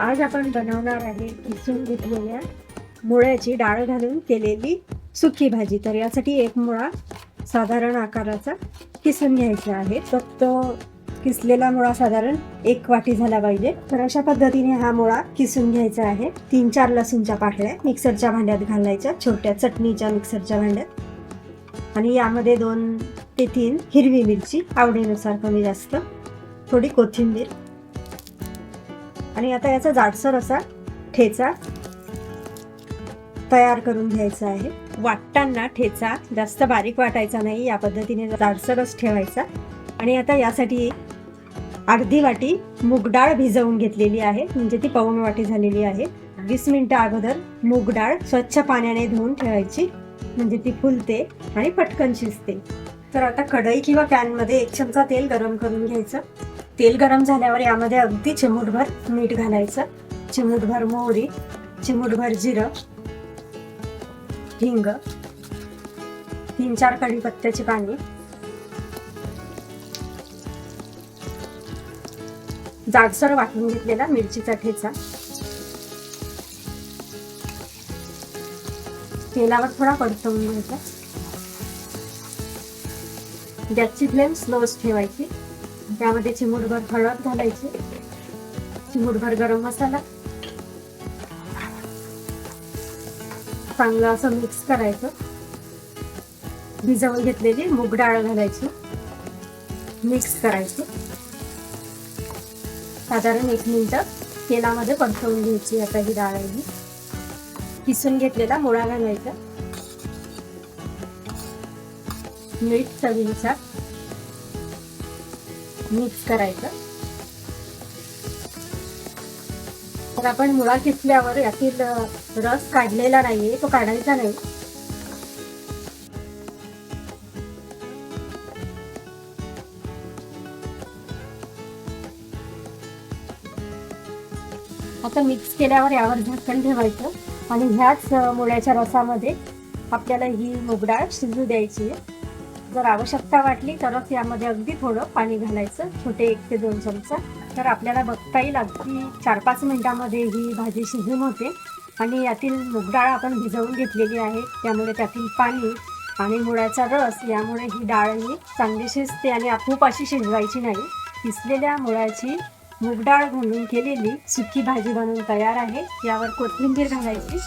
आज आपण बनवणार आहे किसून घेतलेल्या मुळ्याची डाळ घालून केलेली सुकी भाजी. तर यासाठी एक मुळा साधारण आकाराचा किसून घ्यायचा आहे. फक्त किसलेला मुळा साधारण 1 वाटी झाला पाहिजे. तर अशा पद्धतीने हा मुळा किसून घ्यायचा आहे. 3-4 लसूणच्या पाकळ्या मिक्सरच्या भांड्यात घालायच्या, छोट्या चटणीच्या मिक्सरच्या भांड्यात. आणि यामध्ये 2 ते 3 हिरवी मिरची, आवडीनुसार कमी जास्त, थोडी कोथिंबीर. आणि आता याचा जाडसर असा ठेचा तयार करून घ्यायचा आहे. वाटताना ठेचा जास्त बारीक वाटायचा नाही, या पद्धतीने जाडसरच ठेवायचा. आणि आता यासाठी अर्धी वाटी मूग डाळ भिजवून घेतलेली आहे, म्हणजे ती पाऊण वाटी झालेली आहे. 20 मिनिटं अगोदर मूग डाळ स्वच्छ पाण्याने धुवून ठेवायची, म्हणजे ती फुलते आणि पटकन शिजते. तर आता कढई किंवा पॅनमध्ये 1 चमचा तेल गरम करून घ्यायचं. तेल गरम झाल्यावर यामध्ये अगदी चिमूटभर मीठ घालायचं, चिमूटभर मोहरी, चिमूटभर जिरं, हिंग, 3-4 कढीपत्त्याची पाने, जाडसर वाटून घेतलेला मिरचीचा ठेचा. तेलावर थोडा परतवून घ्यायचा. गॅसची फ्लेम स्लोच ठेवायची. त्यामध्ये चिमूटभर हळद घालायची, चिमूटभर गरम मसाला, चांगलं असं मिक्स करायचं. भिजवून घेतलेली मूग डाळ घालायची, मिक्स करायची. साधारण 1 मिनिट तेलामध्ये परतवून घ्यायची. आता ही डाळ आहे, किसून घेतलेला मुळा घालायचा, मीठ चवीनुसार, मिक्स करायचं. तर आपण मुळा किसल्यावर यातील रस काढलेला नाहीये, तो काढायचा नाही. आता मिक्स केल्यावर यावर झाकण ठेवायचं आणि ह्याच मुळ्याच्या रसामध्ये आपल्याला ही मूग डाळ शिजू द्यायची आहे. जर आवश्यकता वाटली तरच यामध्ये अगदी थोडं पाणी घालायचं, छोटे 1 ते 2 चमचा. तर आपल्याला बघता येईल अगदी 4-5 मिनिटांमध्ये ही भाजी शिजून होते. आणि यातील मूग डाळ आपण भिजवून घेतलेली आहे, त्यामुळे त्यातील पाणी आणि मुळ्याचा रस यामुळे ही डाळ ही चांगली शिजते. आणि खूप अशी शिजवायची नाही. किसलेल्या मुळ्याची मूग डाळ घालून केलेली सुकी भाजी बनवून तयार आहे. यावर कोथिंबीर घालायची.